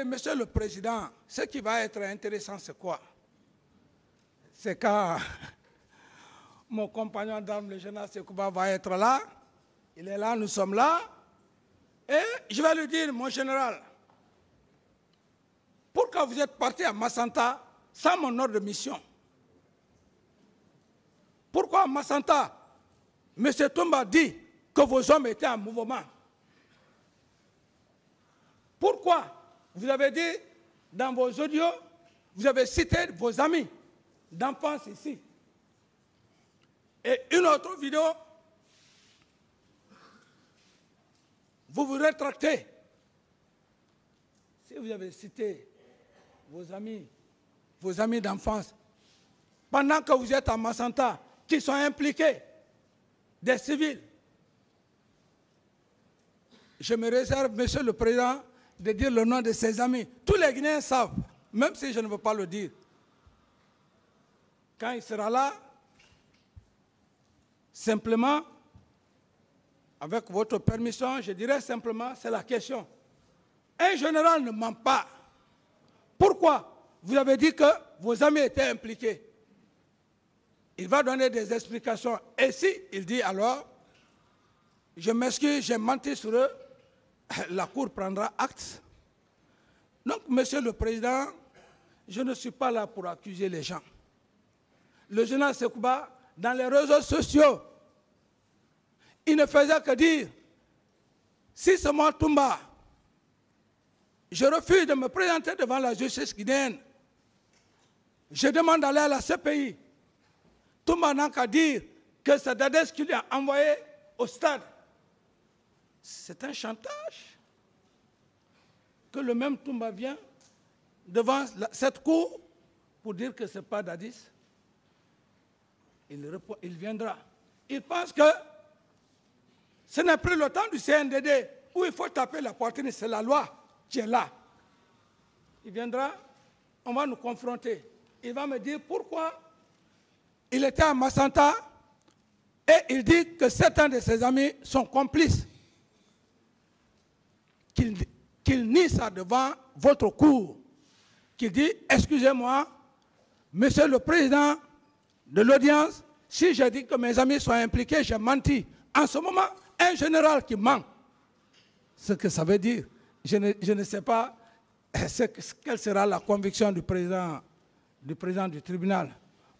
Monsieur le Président, ce qui va être intéressant, c'est quoi? C'est quand mon compagnon d'armes, le général Sekouba, va être là. Il est là, nous sommes là. Et je vais lui dire, mon général, pourquoi vous êtes parti à Massanta sans mon ordre de mission? Pourquoi à Massanta, M. Toumba dit que vos hommes étaient en mouvement? Pourquoi vous avez dit dans vos audios, vous avez cité vos amis d'enfance ici? Et une autre vidéo, vous vous rétractez. Si vous avez cité vos amis d'enfance, pendant que vous êtes à Massanta, qui sont impliqués, des civils, je me réserve, Monsieur le Président, de dire le nom de ses amis. Tous les Guinéens savent, même si je ne veux pas le dire. Quand il sera là, simplement, avec votre permission, je dirais simplement, c'est la question. Un général ne ment pas. Pourquoi vous avez dit que vos amis étaient impliqués? Il va donner des explications. Et si il dit alors, je m'excuse, j'ai menti sur eux, la Cour prendra acte. Donc, Monsieur le Président, je ne suis pas là pour accuser les gens. Le général Sekouba, dans les réseaux sociaux, il ne faisait que dire, si c'est moi Toumba, je refuse de me présenter devant la justice guinéenne. Je demande d'aller à la CPI. Toumba n'a qu'à dire que c'est Dadès qui lui a envoyé au stade. C'est un chantage. Que le même Toumba vient devant cette cour pour dire que ce n'est pas Dadis. Il viendra. Il pense que ce n'est plus le temps du CNDD où il faut taper la poitrine, c'est la loi qui est là. Il viendra, on va nous confronter. Il va me dire pourquoi il était à Massanta et il dit que certains de ses amis sont complices. Qu'il nie ça devant votre cour. Qu'il dit, excusez-moi, Monsieur le Président de l'audience, si je dis que mes amis sont impliqués, j'ai menti. En ce moment, un général qui ment, ce que ça veut dire, je ne sais pas quelle sera la conviction du président du tribunal.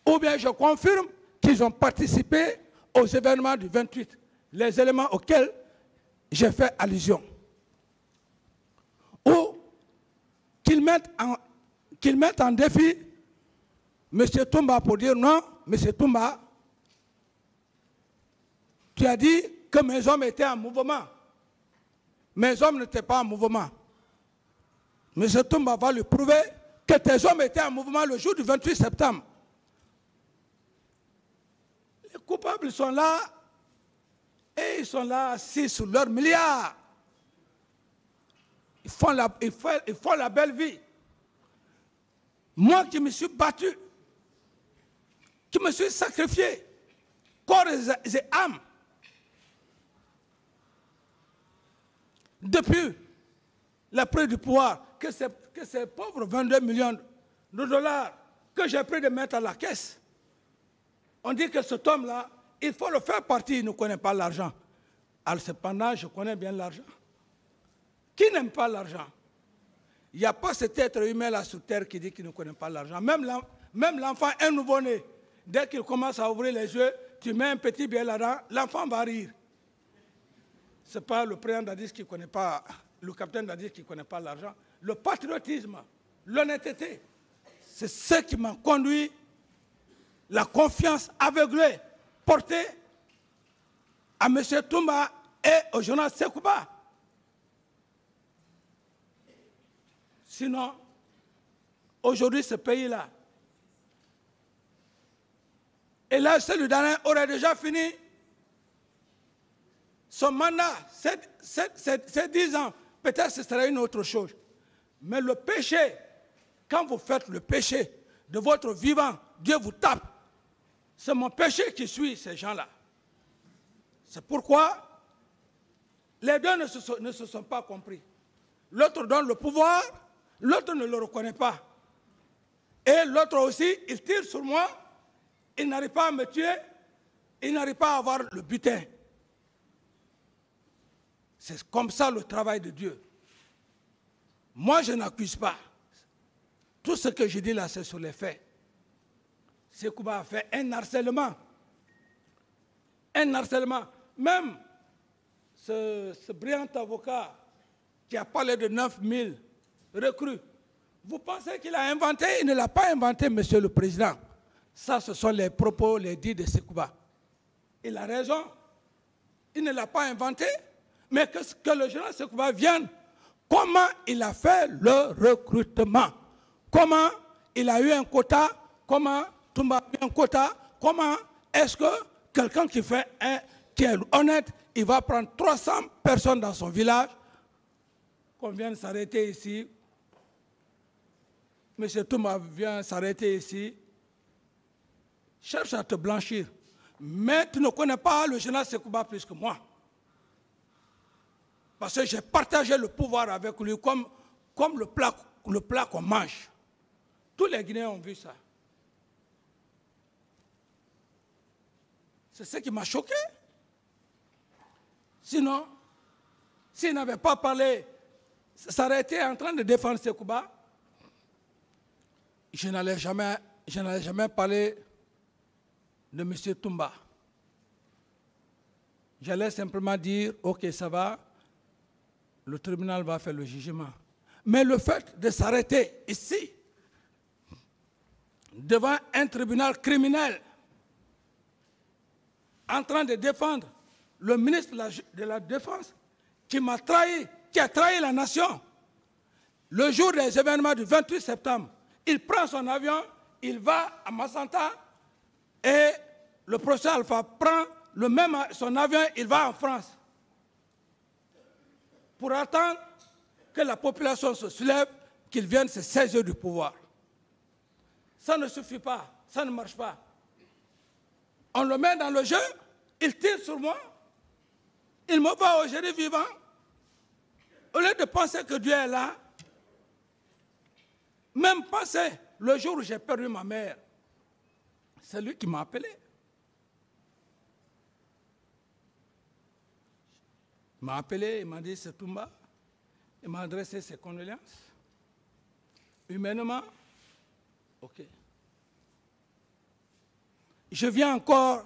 Ou bien je confirme qu'ils ont participé aux événements du 28, les éléments auxquels j'ai fait allusion. Ou qu'ils mettent en défi M. Toumba pour dire non, M. Toumba, tu as dit que mes hommes étaient en mouvement. Mes hommes n'étaient pas en mouvement. M. Toumba va lui prouver que tes hommes étaient en mouvement le jour du 28 septembre. Les coupables sont là et ils sont là assis sur leurs milliards. Ils font la belle vie. Moi qui me suis battu, qui me suis sacrifié, corps et âme, depuis la prise du pouvoir, que ces pauvres 22 millions de dollars que j'ai pris de mettre à la caisse, on dit que cet homme-là, il faut le faire partie, il ne connaît pas l'argent. Alors cependant, je connais bien l'argent. Qui n'aime pas l'argent? Il n'y a pas cet être humain-là sur terre qui dit qu'il ne connaît pas l'argent. Même l'enfant, un nouveau-né, dès qu'il commence à ouvrir les yeux, tu mets un petit billet là-dedans, l'enfant va rire. Ce n'est pas le président Dadis qui ne connaît pas, le capitaine Dadis qui ne connaît pas l'argent. Le patriotisme, l'honnêteté, c'est ce qui m'a conduit, la confiance aveuglée portée à M. Toumba et au général Sekouba. Sinon, aujourd'hui, ce pays-là, et là, celui d'Alain aurait déjà fini son mandat, c'est 10 ans. Peut-être que ce serait une autre chose. Mais le péché, quand vous faites le péché de votre vivant, Dieu vous tape. C'est mon péché qui suit ces gens-là. C'est pourquoi les deux ne se sont pas compris. L'autre donne le pouvoir l'autre ne le reconnaît pas. Et l'autre aussi, il tire sur moi, il n'arrive pas à me tuer, il n'arrive pas à avoir le butin. C'est comme ça le travail de Dieu. Moi, je n'accuse pas. Tout ce que je dis là, c'est sur les faits. Sekouba a fait un harcèlement. Un harcèlement. Même ce brillant avocat qui a parlé de 9000 recrues, vous pensez qu'il a inventé? Il ne l'a pas inventé, Monsieur le Président. Ça, ce sont les propos, les dits de Sekouba. Il a raison. Il ne l'a pas inventé, mais que le général Sekouba vienne. Comment il a fait le recrutement? Comment il a eu un quota? Comment Toumba a eu un quota? Comment est-ce que quelqu'un qui est honnête, il va prendre 300 personnes dans son village, qu'on vienne s'arrêter ici, M. Toumba vient s'arrêter ici, cherche à te blanchir. Mais tu ne connais pas le général Sekouba plus que moi. Parce que j'ai partagé le pouvoir avec lui comme le plat qu'on mange. Tous les Guinéens ont vu ça. C'est ce qui m'a choqué. Sinon, s'il n'avait pas parlé, s'arrêter en train de défendre Sekouba, je n'allais jamais parler de M. Toumba. J'allais simplement dire, ok, ça va, le tribunal va faire le jugement. Mais le fait de s'arrêter ici, devant un tribunal criminel, en train de défendre le ministre de la Défense, qui m'a trahi, qui a trahi la nation, le jour des événements du 28 septembre, il prend son avion, il va à Massanta, et le professeur Alpha prend son avion, il va en France, pour attendre que la population se soulève, qu'il vienne se saisir du pouvoir. Ça ne suffit pas, ça ne marche pas. On le met dans le jeu, il tire sur moi, il me va au génie vivant. Au lieu de penser que Dieu est là, même penser, le jour où j'ai perdu ma mère, c'est lui qui m'a appelé. Il m'a appelé, il m'a dit, c'est Toumba. Il m'a adressé ses condoléances. Humainement, ok. Je viens encore,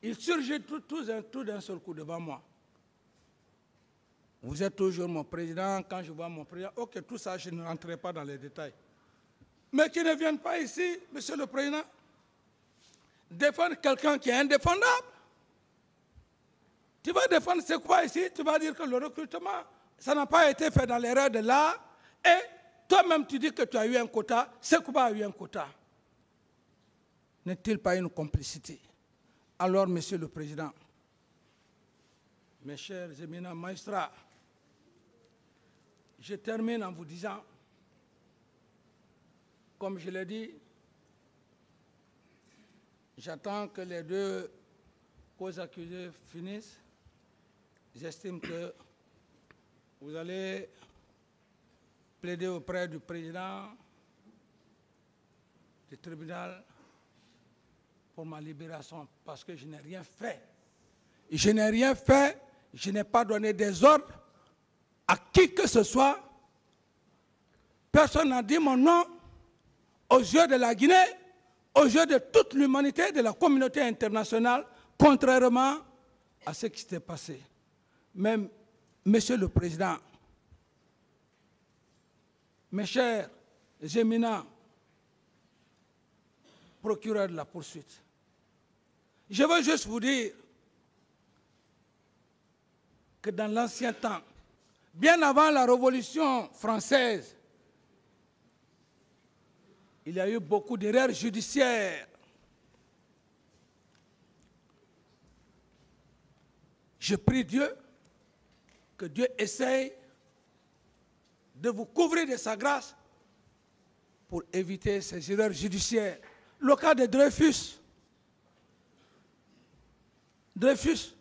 il surgit tout d'un seul coup devant moi. Vous êtes toujours mon président, quand je vois mon président, ok, tout ça, je ne rentrerai pas dans les détails. Mais qu'ils ne viennent pas ici, Monsieur le Président, défendre quelqu'un qui est indéfendable. Tu vas défendre c'est quoi ici? Tu vas dire que le recrutement, ça n'a pas été fait dans l'erreur de l'art, et toi-même tu dis que tu as eu un quota, Sekouba a eu un quota. N'est-il pas une complicité? Alors, Monsieur le Président, mes chers éminents magistrats, je termine en vous disant, comme je l'ai dit, j'attends que les deux causes accusées finissent. J'estime que vous allez plaider auprès du président du tribunal pour ma libération, parce que je n'ai rien fait. Je n'ai rien fait, je n'ai pas donné des ordres à qui que ce soit. Personne n'a dit mon nom aux yeux de la Guinée, aux yeux de toute l'humanité, de la communauté internationale, contrairement à ce qui s'était passé. Même, Monsieur le Président, mes chers éminents procureurs de la poursuite, je veux juste vous dire que dans l'ancien temps, bien avant la Révolution française, il y a eu beaucoup d'erreurs judiciaires. Je prie Dieu, que Dieu essaye de vous couvrir de sa grâce pour éviter ces erreurs judiciaires. Le cas de Dreyfus. Dreyfus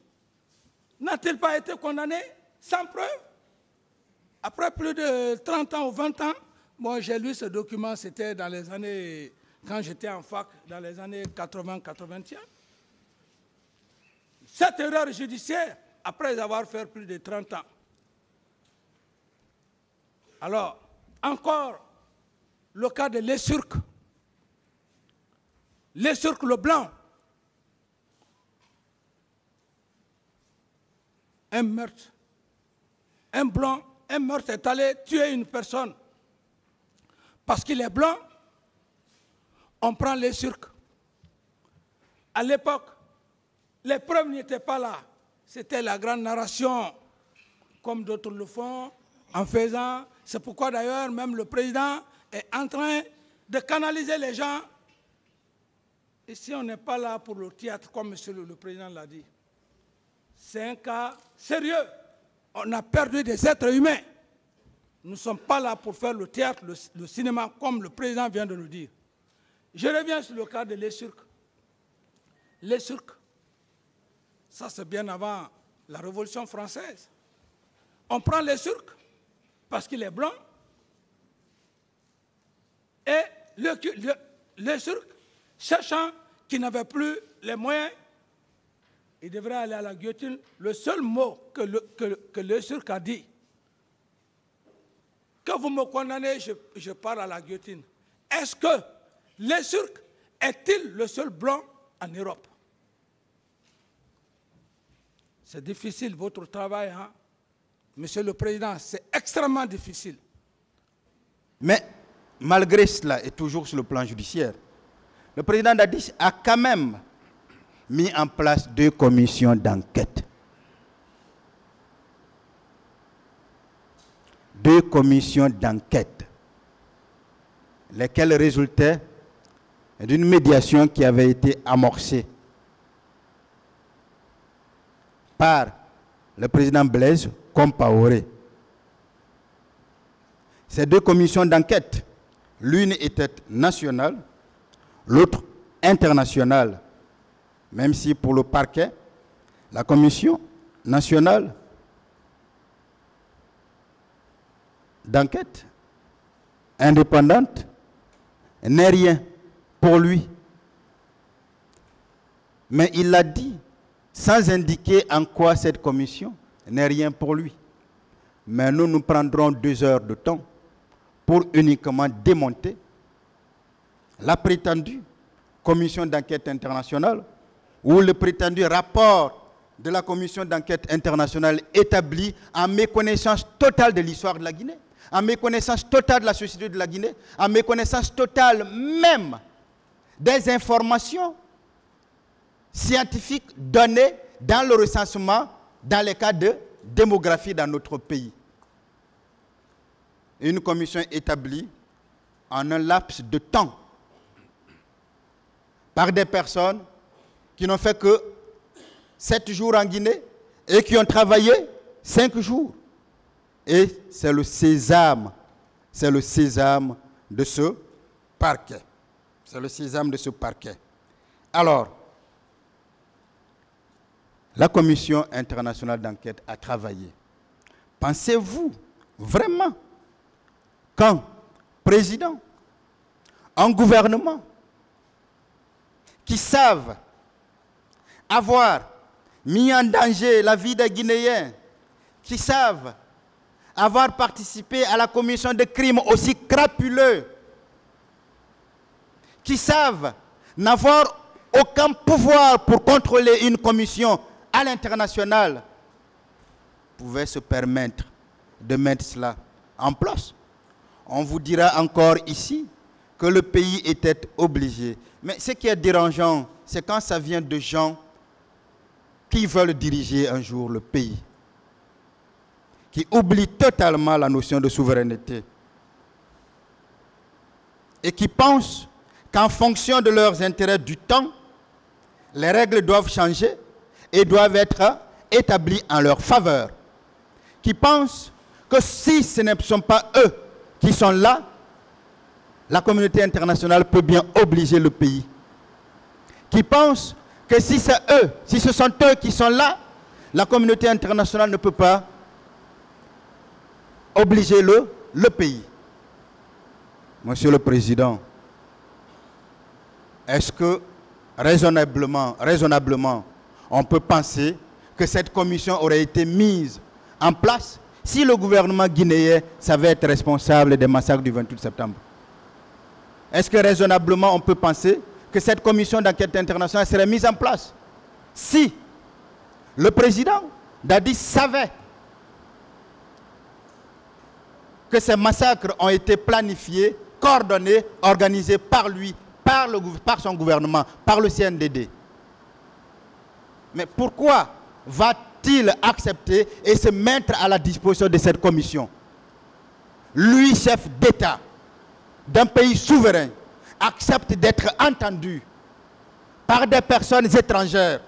n'a-t-il pas été condamné sans preuve? Après plus de 30 ans ou 20 ans, moi j'ai lu ce document, c'était dans les années, quand j'étais en fac, dans les années 80-81. Cette erreur judiciaire, après avoir fait plus de 30 ans. Alors, encore le cas de l'Essurc. L'Essurc le blanc. Un meurtre. Un blanc, un meurtre est allé tuer une personne. Parce qu'il est blanc, on prend l'Essurc. À l'époque, les preuves n'étaient pas là. C'était la grande narration, comme d'autres le font, en faisant. C'est pourquoi d'ailleurs, même le président est en train de canaliser les gens. Ici, on n'est pas là pour le théâtre, comme monsieur le président l'a dit. C'est un cas sérieux. On a perdu des êtres humains. Nous ne sommes pas là pour faire le théâtre, le cinéma, comme le président vient de nous dire. Je reviens sur le cas de l'Essurc. L'Essurc, ça c'est bien avant la Révolution française. On prend l'Essurc parce qu'il est blanc et l'Essurc, sachant qu'il n'avait plus les moyens, il devrait aller à la guillotine. Le seul mot que l'Essurc a dit, que vous me condamnez, je pars à la guillotine. Est-ce que l'Essurc est-il le seul blanc en Europe? C'est difficile votre travail, hein? Monsieur le Président, c'est extrêmement difficile. Mais malgré cela, et toujours sur le plan judiciaire, le président Dadis a quand même mis en place 2 commissions d'enquête. 2 commissions d'enquête, lesquelles résultaient d'une médiation qui avait été amorcée par le président Blaise Compaoré. Ces 2 commissions d'enquête, l'une était nationale, l'autre internationale, même si pour le parquet, la commission nationale d'enquête indépendante n'est rien pour lui. Mais il l'a dit sans indiquer en quoi cette commission n'est rien pour lui. Mais nous prendrons 2 heures de temps pour uniquement démonter la prétendue commission d'enquête internationale ou le prétendu rapport de la commission d'enquête internationale établi en méconnaissance totale de l'histoire de la Guinée, en méconnaissance totale de la société de la Guinée, en méconnaissance totale même des informations scientifiques données dans le recensement dans les cas de démographie dans notre pays. Une commission établie en un laps de temps par des personnes qui n'ont fait que 7 jours en Guinée et qui ont travaillé 5 jours. Et c'est le sésame de ce parquet. C'est le sésame de ce parquet. Alors, la Commission internationale d'enquête a travaillé. Pensez-vous vraiment qu'un président, un gouvernement qui savent avoir mis en danger la vie des Guinéens, qui savent avoir participé à la commission de crimes aussi crapuleux, qui savent n'avoir aucun pouvoir pour contrôler une commission à l'international, pouvaient se permettre de mettre cela en place. On vous dira encore ici que le pays était obligé. Mais ce qui est dérangeant, c'est quand ça vient de gens qui veulent diriger un jour le pays, qui oublient totalement la notion de souveraineté et qui pensent qu'en fonction de leurs intérêts du temps, les règles doivent changer et doivent être établies en leur faveur, qui pensent que si ce ne sont pas eux qui sont là, la communauté internationale peut bien obliger le pays, qui pensent que si c'est eux, si ce sont eux qui sont là, la communauté internationale ne peut pas obliger le pays. Monsieur le Président, est-ce que raisonnablement, on peut penser que cette commission aurait été mise en place si le gouvernement guinéen savait être responsable des massacres du 28 septembre? Est-ce que raisonnablement on peut penser que cette commission d'enquête internationale serait mise en place si le président Dadi savait que ces massacres ont été planifiés, coordonnés, organisés par lui, par son gouvernement, par le CNDD? Mais pourquoi va-t-il accepter et se mettre à la disposition de cette commission? Lui, chef d'État d'un pays souverain, accepte d'être entendu par des personnes étrangères.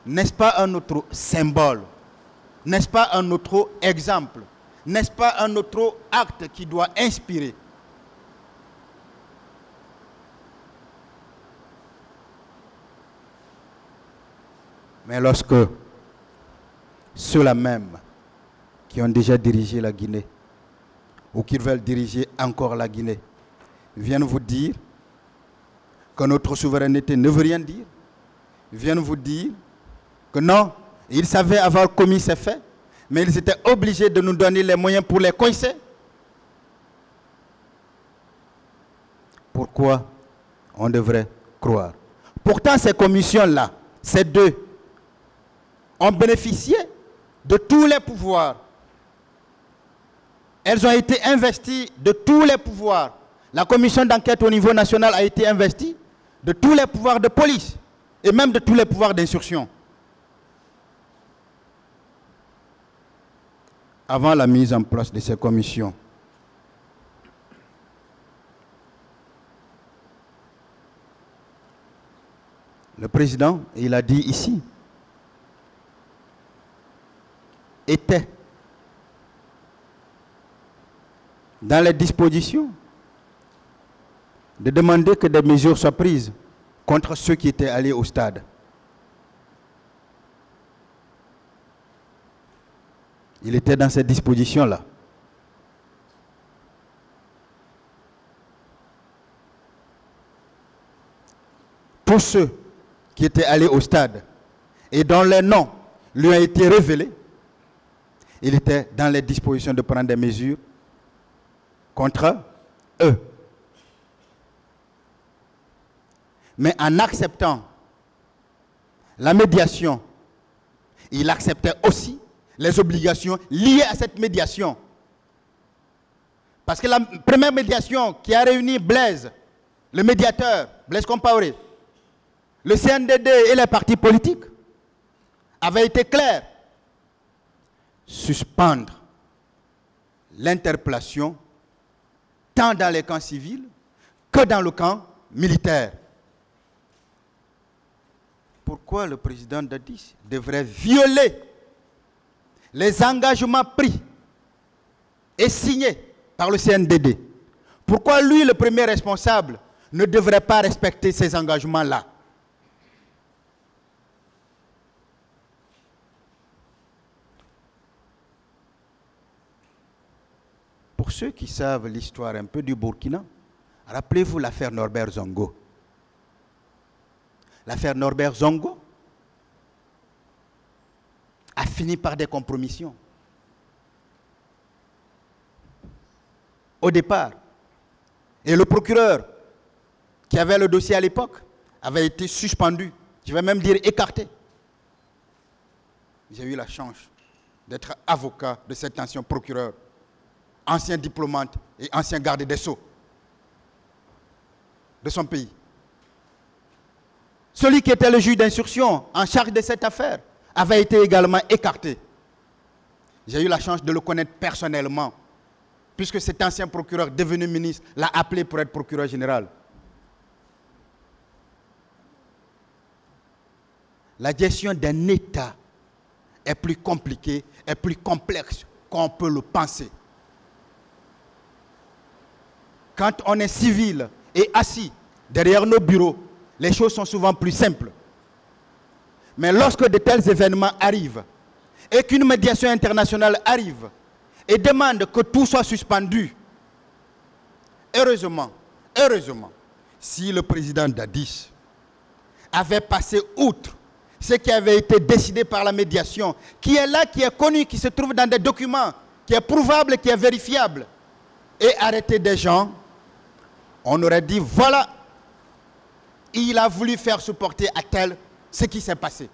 N'est-ce pas un autre symbole? N'est-ce pas un autre exemple? N'est-ce pas un autre acte qui doit inspirer? Mais lorsque ceux-là même qui ont déjà dirigé la Guinée ou qui veulent diriger encore la Guinée viennent vous dire que notre souveraineté ne veut rien dire, viennent vous dire que non, ils savaient avoir commis ces faits, mais ils étaient obligés de nous donner les moyens pour les coincer. Pourquoi on devrait croire? Pourtant, ces commissions-là, ces deux, ont bénéficié de tous les pouvoirs. Elles ont été investies de tous les pouvoirs. La commission d'enquête au niveau national a été investie de tous les pouvoirs de police et même de tous les pouvoirs d'instruction. Avant la mise en place de ces commissions, le président, il a dit ici, était dans les dispositions de demander que des mesures soient prises contre ceux qui étaient allés au stade. Il était dans ces dispositions-là. Tous ceux qui étaient allés au stade et dont les noms lui ont été révélés, il était dans les dispositions de prendre des mesures contre eux. Mais en acceptant la médiation, il acceptait aussi les obligations liées à cette médiation. Parce que la première médiation qui a réuni Blaise, le médiateur, Blaise Compaoré, le CNDD et les partis politiques, avait été claire. Suspendre l'interpellation tant dans les camps civils que dans le camp militaire. Pourquoi le président Dadi devrait violer les engagements pris et signés par le CNDD? Pourquoi lui, le premier responsable, ne devrait pas respecter ces engagements-là? Pour ceux qui savent l'histoire un peu du Burkina, rappelez-vous l'affaire Norbert Zongo. L'affaire Norbert Zongo a fini par des compromissions. Au départ, et le procureur qui avait le dossier à l'époque avait été suspendu, je vais même dire écarté. J'ai eu la chance d'être avocat de cet ancien procureur, ancien diplomate et ancien garde des Sceaux de son pays. Celui qui était le juge d'instruction en charge de cette affaire avait été également écarté. J'ai eu la chance de le connaître personnellement, puisque cet ancien procureur devenu ministre l'a appelé pour être procureur général. La gestion d'un État est plus compliquée, est plus complexe qu'on peut le penser. Quand on est civil et assis derrière nos bureaux, les choses sont souvent plus simples. Mais lorsque de tels événements arrivent et qu'une médiation internationale arrive et demande que tout soit suspendu. Heureusement, si le président Dadis avait passé outre ce qui avait été décidé par la médiation, qui est là, qui est connu, qui se trouve dans des documents, qui est prouvable, qui est vérifiable, et arrêter des gens, on aurait dit, voilà, il a voulu faire supporter à tel ce qui s'est passé.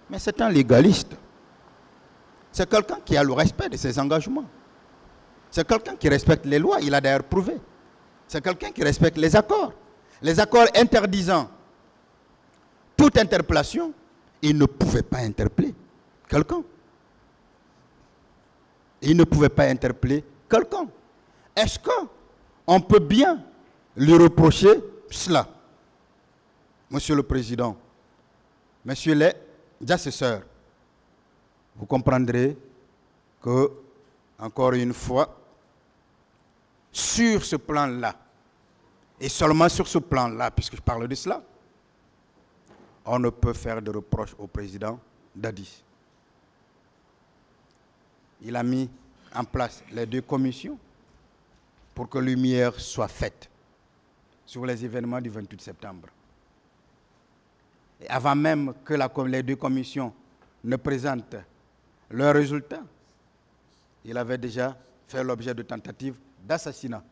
Mais c'est un légaliste. C'est quelqu'un qui a le respect de ses engagements. C'est quelqu'un qui respecte les lois, il a d'ailleurs prouvé. C'est quelqu'un qui respecte les accords. Les accords interdisant toute interpellation, il ne pouvait pas interpeller quelqu'un. Il ne pouvait pas interpeller quelqu'un. Est-ce qu'on peut bien lui reprocher cela? Monsieur le Président, messieurs les assesseurs, vous comprendrez que, encore une fois, sur ce plan-là, et seulement sur ce plan-là, puisque je parle de cela, on ne peut faire de reproches au président Dadis. Il a mis en place les deux commissions pour que lumière soit faite sur les événements du 28 septembre. Et avant même que les deux commissions ne présentent leurs résultats, il avait déjà fait l'objet de tentatives d'assassinat.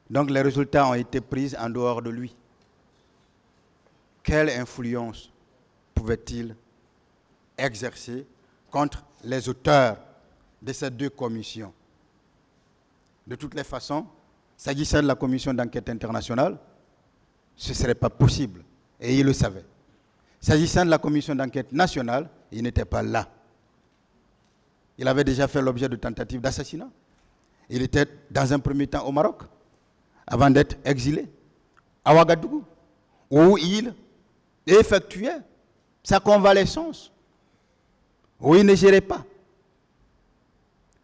Donc les résultats ont été pris en dehors de lui. Quelle influence pouvait-il exercer contre les auteurs de ces deux commissions? De toutes les façons, s'agissant de la commission d'enquête internationale, ce ne serait pas possible. Et il le savait. S'agissant de la commission d'enquête nationale, il n'était pas là. Il avait déjà fait l'objet de tentatives d'assassinat. Il était dans un premier temps au Maroc, avant d'être exilé à Ouagadougou, où il effectuait sa convalescence, où il ne gérait pas.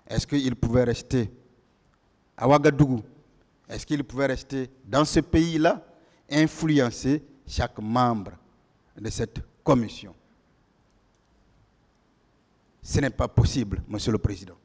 Est-ce qu'il pouvait rester à Ouagadougou? Est-ce qu'il pouvait rester dans ce pays-là, influencer chaque membre de cette commission? Ce n'est pas possible, Monsieur le Président.